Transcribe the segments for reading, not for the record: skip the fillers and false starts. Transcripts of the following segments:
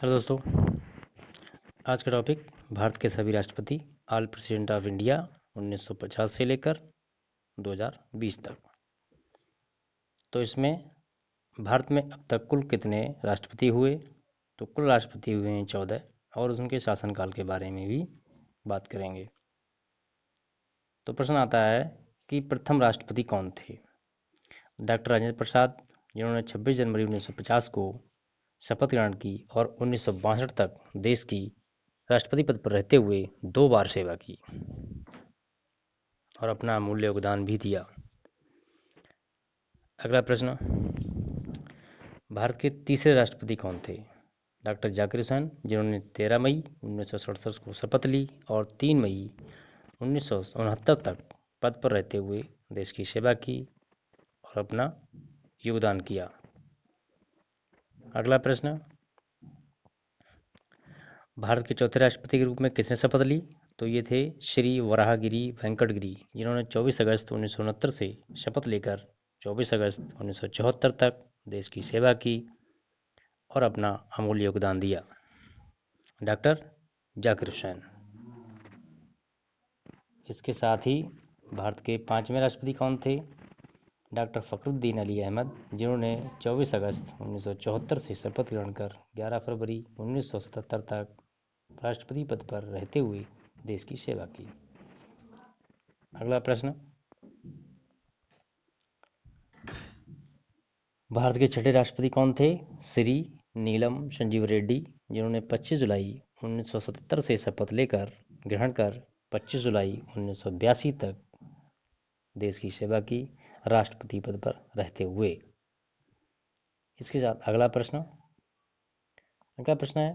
Hello दोस्तों। आज का टॉपिक भारत के सभी राष्ट्रपति ऑल प्रेसिडेंट ऑफ इंडिया 1950 से लेकर 2020 तक। तो इसमें भारत में अब तक कुल कितने राष्ट्रपति हुए? तो कुल राष्ट्रपति हुए हैं 14 और उनके शासनकाल के बारे में भी बात करेंगे। तो प्रश्न आता है कि प्रथम राष्ट्रपति कौन थे? डॉक्टर राजेंद्र प्रसाद, जिन्होंने 26 जनवरी 1950 को शपथ ग्रहण की और 1962 तक देश की राष्ट्रपति पद पर रहते हुए 2 बार सेवा की और अपना अमूल्य योगदान भी दिया। अगला प्रश्न, भारत के तीसरे राष्ट्रपति कौन थे? डॉक्टर जाकिर हुसैन, जिन्होंने 13 मई 1967 को शपथ ली और 3 मई 1969 तक पद पर रहते हुए देश की सेवा की और अपना योगदान किया। अगला प्रश्न, भारत के चौथे राष्ट्रपति के रूप में किसने शपथ ली? तो ये थे श्री वराहगिरी वेंकट गिरी, जिन्होंने 24 अगस्त 1969 से शपथ लेकर 24 अगस्त 1974 तक देश की सेवा की और अपना अमूल्य योगदान दिया। डॉक्टर जाकिर हुसैन। इसके साथ ही भारत के 5वें राष्ट्रपति कौन थे? डॉक्टर फखरुद्दीन अली अहमद, जिन्होंने 24 अगस्त 1974 से शपथ ग्रहण कर 11 फरवरी 1977 तक राष्ट्रपति पद पर रहते हुए देश की सेवा की। अगला प्रश्न, भारत के छठे राष्ट्रपति कौन थे? श्री नीलम संजीव रेड्डी, जिन्होंने 25 जुलाई 1977 से शपथ लेकर ग्रहण कर 25 जुलाई 1982 तक देश की सेवा की राष्ट्रपति पद पर रहते हुए। इसके साथ अगला प्रश्न है,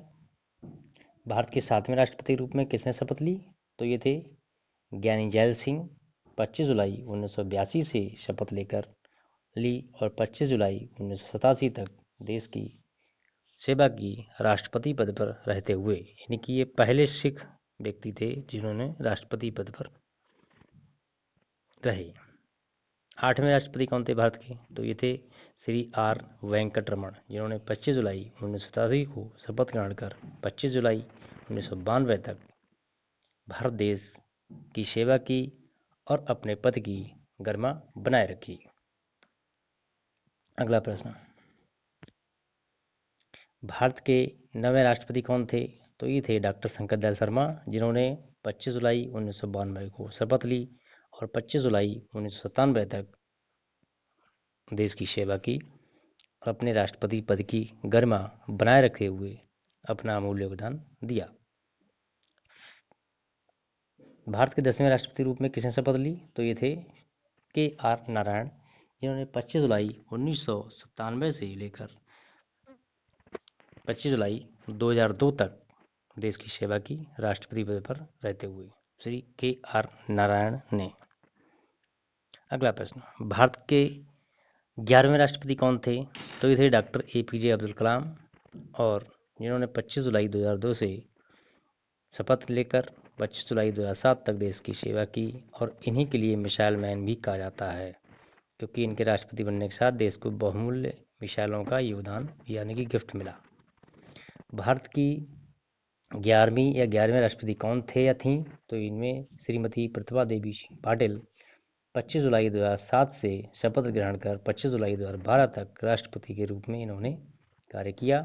भारत के 7वें राष्ट्रपति के रूप में किसने शपथ ली? तो ये थे ज्ञानी जैल सिंह, 25 जुलाई 1982 से शपथ लेकर ली और 25 जुलाई 1987 तक देश की सेवा की राष्ट्रपति पद पर रहते हुए। यानी कि ये पहले सिख व्यक्ति थे जिन्होंने राष्ट्रपति पद पर रहे। 8वें राष्ट्रपति कौन थे भारत के? तो ये थे श्री आर वेंकटरमण, जिन्होंने 25 जुलाई 1987 को शपथ ग्रहण कर 25 जुलाई 1992 तक भारत देश की सेवा की और अपने पद की गरिमा बनाए रखी। अगला प्रश्न, भारत के 9वें राष्ट्रपति कौन थे? तो ये थे डॉक्टर शंकर दयाल शर्मा, जिन्होंने 25 जुलाई 1992 को शपथ ली और 25 जुलाई 1997 तक देश की सेवा की और अपने राष्ट्रपति पद की गरिमा बनाए रखे हुए अपना अमूल्य योगदान दिया। भारत के 10वें राष्ट्रपति रूप में किसने शपथ ली? तो ये थे के आर नारायण, जिन्होंने 25 जुलाई 1997 से लेकर 25 जुलाई 2002 तक देश की सेवा की राष्ट्रपति पद पर रहते हुए श्री के आर नारायण ने। अगला प्रश्न, भारत के 11वें राष्ट्रपति कौन थे? तो ये थे डॉक्टर APJ अब्दुल कलाम, और जिन्होंने 25 जुलाई 2002 से शपथ लेकर 25 जुलाई 2007 तक देश की सेवा की और इन्हीं के लिए मिसाइल मैन भी कहा जाता है, क्योंकि इनके राष्ट्रपति बनने के साथ देश को बहुमूल्य मिसाइलों का योगदान यानी कि गिफ्ट मिला। भारत की 11वें राष्ट्रपति कौन थे या थीं? तो इनमें श्रीमती प्रतिभा देवी सिंह पाटिल 25 जुलाई 2007 से शपथ ग्रहण कर 25 जुलाई 2012 तक राष्ट्रपति के रूप में इन्होंने कार्य किया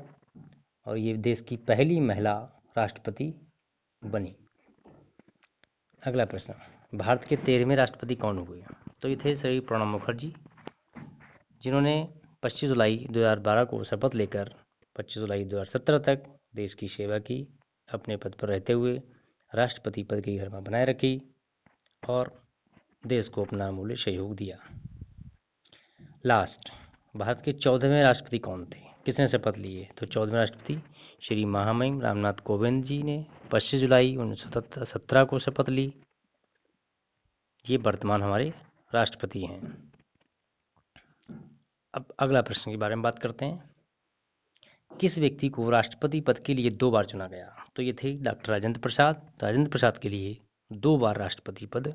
और ये देश की पहली महिला राष्ट्रपति बनी। अगला प्रश्न, भारत के 13वें राष्ट्रपति कौन हुए? तो ये थे श्री प्रणब मुखर्जी, जिन्होंने 25 जुलाई 2012 को शपथ लेकर 25 जुलाई 2017 तक देश की सेवा की, अपने पद पर रहते हुए राष्ट्रपति पद की गरिमा बनाए रखी और देश को अपना अमूल्य सहयोग दिया। लास्ट, भारत के 14वें राष्ट्रपति कौन थे? किसने शपथ ली है? तो 14वें राष्ट्रपति श्री महामहिम रामनाथ कोविंद जी ने 25 जुलाई 1917 को शपथ ली। ये वर्तमान हमारे राष्ट्रपति हैं। अब अगला प्रश्न के बारे में बात करते हैं, किस व्यक्ति को राष्ट्रपति पद के लिए 2 बार चुना गया? तो ये थे डॉक्टर राजेंद्र प्रसाद के लिए 2 बार राष्ट्रपति पद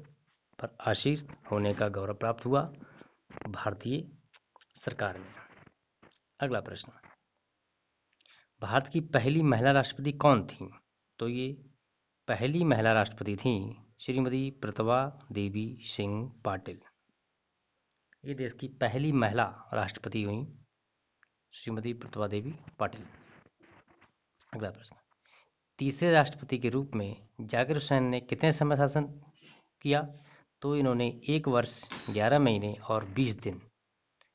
पर आसीन होने का गौरव प्राप्त हुआ भारतीय सरकार में। अगला प्रश्न, भारत की पहली महिला राष्ट्रपति कौन थी? तो ये पहली महिला राष्ट्रपति थी श्रीमती प्रतिभा देवी सिंह पाटिल। ये देश की पहली महिला राष्ट्रपति हुई श्रीमती प्रतिभा देवी पाटिल। अगला प्रश्न, तीसरे राष्ट्रपति के रूप में जाकिर हुसैन ने कितने समय शासन किया? तो इन्होंने 1 वर्ष 11 महीने और 20 दिन,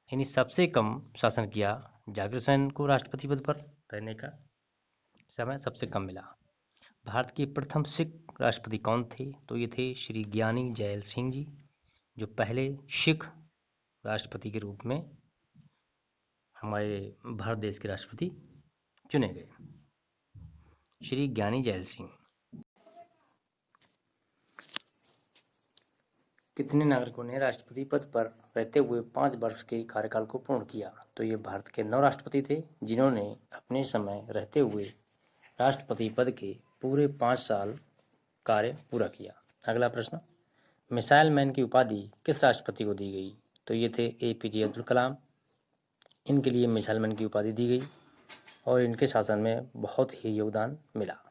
यानी सबसे कम शासन किया। जाकिर हुसैन को राष्ट्रपति पद पर रहने का समय सबसे कम मिला। भारत के प्रथम सिख राष्ट्रपति कौन थे? तो ये थे श्री ज्ञानी जैल सिंह जी, जो पहले सिख राष्ट्रपति के रूप में हमारे भारत देश के राष्ट्रपति चुने गए, श्री ज्ञानी जैल सिंह। कितने नागरिकों ने राष्ट्रपति पद पर रहते हुए 5 वर्ष के कार्यकाल को पूर्ण किया? तो ये भारत के 9 राष्ट्रपति थे जिन्होंने अपने समय रहते हुए राष्ट्रपति पद के पूरे 5 साल कार्य पूरा किया। अगला प्रश्न, मिसाइल मैन की उपाधि किस राष्ट्रपति को दी गई? तो ये थे APJ अब्दुल कलाम। इनके लिए मिसाइल मैन की उपाधि दी गई और इनके शासन में बहुत ही योगदान मिला।